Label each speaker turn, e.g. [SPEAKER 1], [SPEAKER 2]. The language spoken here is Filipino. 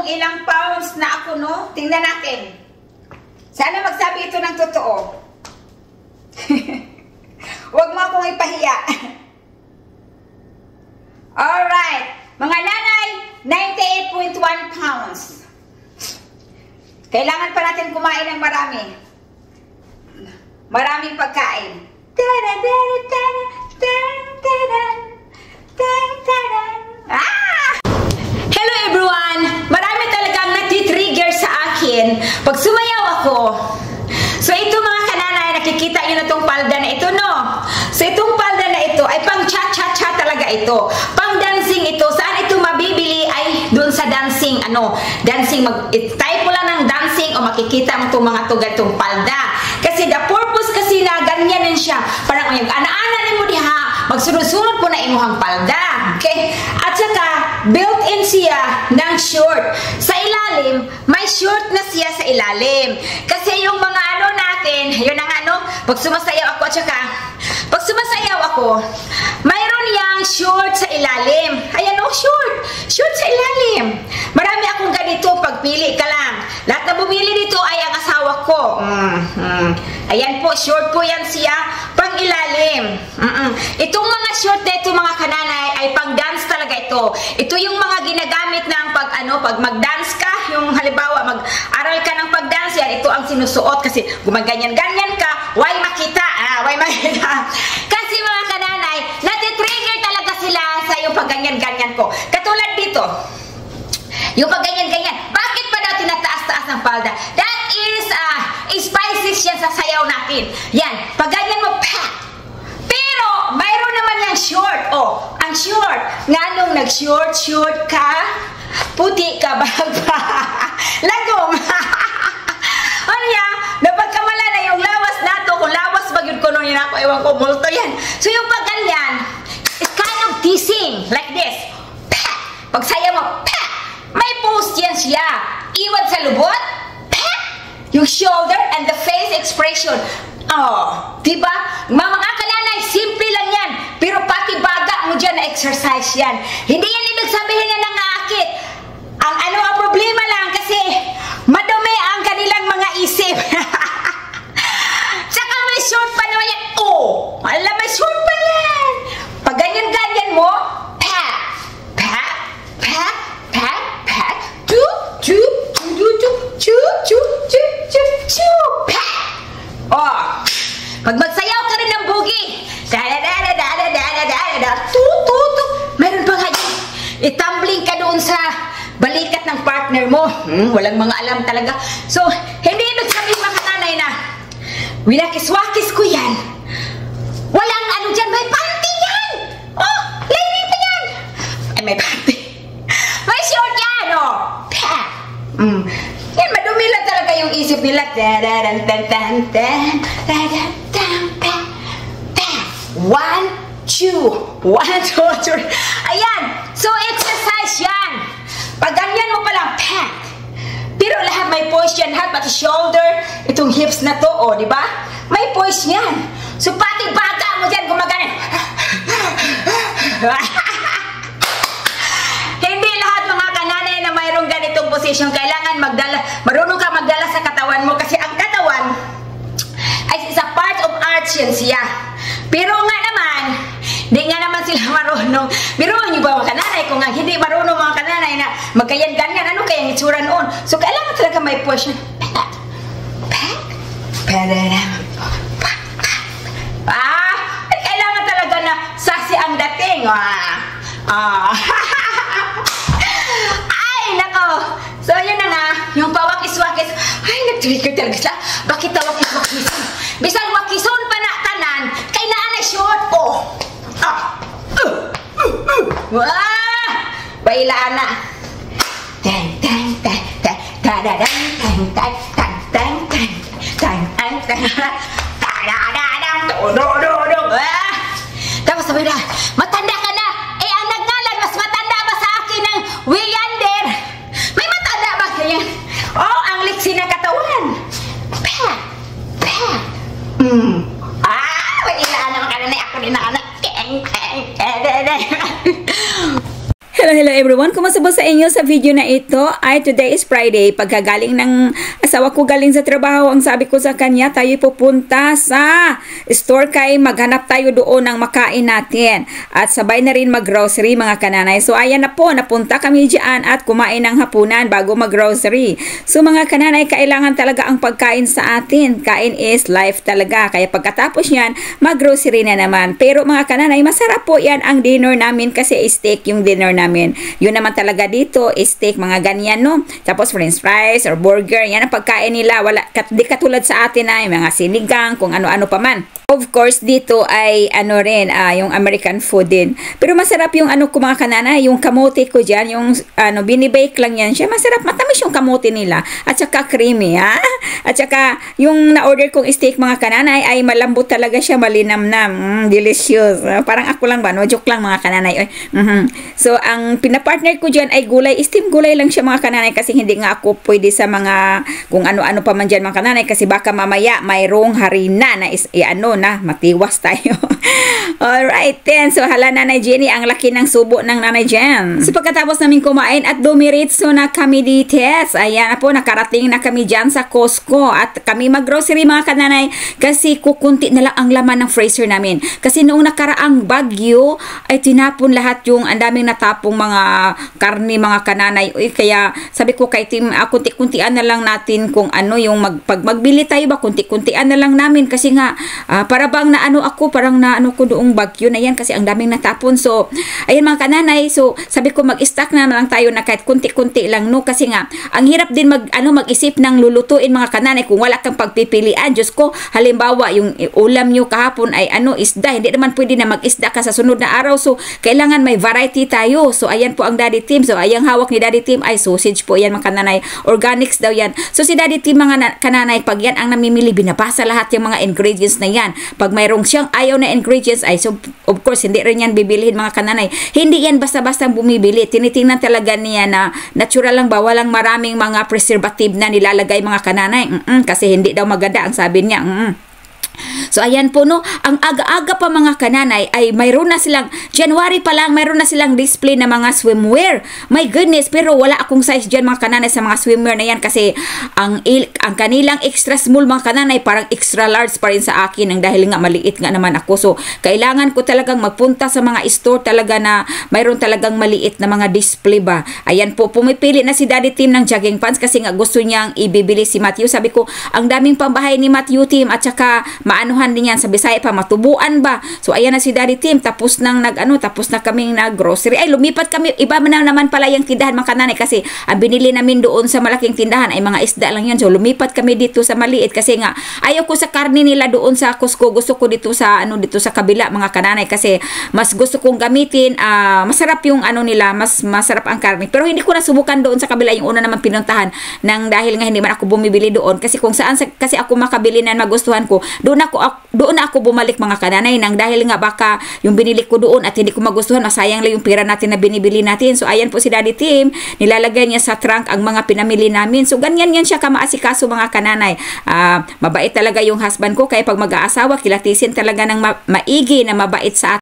[SPEAKER 1] ilang pounds na ako, no? Tingnan natin. Sana magsabi ito ng totoo. Huwag mo akong ipahiya. Alright. Mga nanay, 98.1 pounds. Kailangan pa natin kumain ng marami. Maraming pagkain. Hello everyone! Marami talagang nagtitrigger sa akin pag sumayaw ako. So ito mga kananay, nakikita nyo na itong palda na ito, no? So itong palda na ito ay pang cha-cha-cha talaga ito. Pang dancing ito. Saan ito mabibili ay dun sa dancing, dancing, type mo lang ng dancing o makikita mo itong mga tugatong palda. Kasi the purpose kasi na ganyan din siya. Parang yung ana-ana ni mo diha, magsunod-sunod po na imuhang palda. Okay? At saka, built-in siya ng short. Sa ilalim, may short na siya sa ilalim. Kasi yung mga natin, yun ang pag sumasayaw ako, at saka, pag sumasayaw ako, mayroon yang short sa ilalim. Ayan short. Short sa ilalim. Marami akong ganito, pagpili ka lang. Lahat na bumili dito ay ang asawa ko. Ayan po, short po yan siya, pang ilalim. Itong mga short na ito, mga kananay, ay pang dance talaga ito. Ito yung mga ginagamit ng pag mag-dance ka, yung halimbawa, mag-aral ka ng pag-dance, yan, ito ang sinusuot kasi gumaganyan-ganyan ka, why makita? Why makita? Kasi mga kananay, natitrigger talaga sila sa yung pagganyan-ganyan ko. Katulad dito, yung pagganyan-ganyan, bakit pa daw tinataas-taas ng palda? That is, spices yan sa sayaw natin. Yan, pagganyan mo, pa! Pero, mayroon naman yung short. Ang short, nga nung nag-short ka, puti ka ba? Lagom! Ano yan? Napagkamala na yung lawas nato, kung lawas bagyod ko nung yun ako, ewan ko, multo yan. So yung pagganyan, it's kind of teasing, like this. Pa! Pag sayaw mo, pa! May post yan siya. Iwan sa lubot, pa! Yung shoulder and the face expression. Diba? Mga kananay, simple lang yan. Pero pati baga mo dyan na exercise yan. Hindi yan ibig sabihin na nangaakit. Ang problema lang kasi madumi ang kanilang mga isip. Tsaka may short pa naman yan. Alam, may short pa yan. Pag ganyan-ganyan mo, pa, pa, pa, pa, pa, chu, chu, chu, chu, chu, chu, chu, chu, chu, pa. Pag magsayaw ka rin ng boogie, mayroon pa nga yun. Itumbling ka doon sa balikat ng partner mo. Walang mga alam talaga. So, hindi ibig sabihin mga kananay na winakis-wakis ko yan. Walang dyan, may panty yan. Lining pa yan. Ay, may panty. May short yan, Yan, madumi lang talaga yung isip nila. One, two, three. Ayan. So, exercise yan. Pag ganyan mo palang, pat. Pero lahat may poise yan. Pati shoulder, itong hips na to, di ba? May poise yan. So, pati baga mo dyan, gumagana. Hindi lahat mga kananay na mayroong ganitong position. Kailangan marunong ka magdala sa katawan mo. Kasi ang katawan ay isa part of art yan siya. Pero nga naman, hindi nga naman sila marunong. Biruan nyo ba mga kananay? Kung nga hindi marunong mga kananay na magkayan-ganyan, ano kaya yung itsura noon? So, kailangan talaga may push. Kailangan talaga na sassy ang dating. Ay, nako. So, yun na nga. Yung pawakis-wakis. Ay, nag-trigger talaga sila. Bakit tawakis-wakis? Bisan wakison pa na tanan, kay naanay short ko. Bailaan na. Tang tang tang tang tang tang tang tang tang tang tang. Tapos sabi na, matanda ka na. Ang nagngalan, mas matanda ba sa akin ng Willander? May matanda ba kaya? Ang liksi na katawan. Pa, pa. Bailaan naman ka na ako din na anak. Hello everyone, kumusta po sa inyo sa video na ito? Today is Friday. Pagkagaling ng asawa ko galing sa trabaho, ang sabi ko sa kanya, tayo pupunta sa store kay maghanap tayo doon ng makain natin. At sabay na rin mag-grocery mga kananay. So ayan na po, napunta kami dyan at kumain ng hapunan bago mag-grocery. So mga kananay, kailangan talaga ang pagkain sa atin. Kain is life talaga. Kaya pagkatapos yan, mag-grocery na naman. Pero mga kananay, masarap po yan ang dinner namin kasi steak yung dinner namin. Yun naman talaga dito, steak, mga ganyan, no? Tapos french fries or burger, yan ang pagkain nila. Di katulad sa atin ay mga sinigang, kung ano-ano pa man. Of course, dito ay ano rin, yung American food din. Pero masarap yung ano ko mga kanana, yung kamote ko dyan, yung binibake lang yan siya. Masarap, matamis yung kamote nila. At saka creamy, ha? At saka yung na-order kong steak mga kananay ay malambot talaga siya, malinamnam. Delicious. Parang ako lang ba, no? Joke lang mga kananay. So, ang pinapartner ko dyan ay gulay. Steam gulay lang siya mga kananay kasi hindi nga ako pwede sa mga kung ano-ano pa man dyan mga kananay kasi baka mamaya mayroong harina na na matiwas tayo. Alright then. So hala Nanay Jenny, ang laki ng subo ng Nanay Jen. So pagkatapos namin kumain at dumiritso na kami dites, ayan po, nakarating na kami dyan sa Costco at kami mag-grocery mga kananay kasi kukunti na lang ang laman ng freezer namin. Kasi noong nakaraang bagyo ay tinapon lahat yung ang daming natapong mga karni mga kananay. Kaya sabi ko kay Tim, kunti-kuntian na lang natin kung ano yung pag magbili tayo ba, kunti-kuntian na lang namin kasi nga para bang parang naano ko doong bagyo na yan kasi ang daming natapon. So, ayan mga kananay, so sabi ko mag-stock na lang tayo na kahit kunti-kunti lang, no? Kasi nga, ang hirap din mag-isip ng lulutuin mga kananay kung wala kang pagpipilian. Diyos ko, halimbawa, yung ulam nyo kahapon ay isda. Hindi naman pwede na mag-isda ka sa sunod na araw. So, kailangan may variety tayo. So, ayan po ang Daddy Tim. So, ayang hawak ni Daddy Tim ay sausage po yan mga kananay. Organics daw yan. So, si Daddy Tim mga kananay, pag yan ang namimili, binabasa lahat yung mga ingredients na yan. Pag mayroong siyang ayaw na ingredients ay so of course hindi rin yan bibilihin mga kananay. Hindi yan basta-basta bumibili. Tinitingnan talaga niya na natural lang ba, walang maraming mga preservative na nilalagay mga kananay. Kasi hindi daw maganda ang sabi niya. So ayan po no, ang aga-aga pa mga kananay ay mayroon na silang, January pa lang mayroon na silang display na mga swimwear. My goodness, pero wala akong size dyan mga kananay sa mga swimwear na yan kasi ang kanilang extra small mga kananay parang extra large pa rin sa akin ang dahil nga maliit nga naman ako. So kailangan ko talagang magpunta sa mga store talaga na mayroon talagang maliit na mga display ba. Ayan po, pumipili na si Daddy Tim ng jogging pants kasi nga gusto niyang ibibili si Matthew. Sabi ko, ang daming pambahay ni Matthew Tim at saka maanuhan din yan sa Bisaya pa, matubuan ba. So ayan na si Daddy Tim, tapos na kaming nag-grocery. Ay lumipat kami, iba na naman pala yung tindahan mga kananay kasi ang binili namin doon sa malaking tindahan ay mga isda lang yan. So lumipat kami dito sa maliit kasi nga ayaw ko sa karne nila doon sa Costco, gusto ko dito sa dito sa kabila mga kananay kasi mas gusto kong gamitin, masarap yung nila, mas masarap ang karne. Pero hindi ko nasubukan doon sa kabila, yung una naman pinuntahan nang dahil nga hindi man ako bumibili doon kasi kung saan kasi ako makabili na magustuhan ko, doon na ako bumalik mga kananay nang dahil nga baka yung binili ko doon at hindi ko magustuhan, masayang lang yung pera natin na binibili natin. So ayan po si Daddy Tim, nilalagay niya sa trunk ang mga pinamili namin. So ganyan yan siya kamaasikaso mga kananay. Mabait talaga yung husband ko kaya pag mag-aasawa kilatisin talaga ng maigi na mabait sa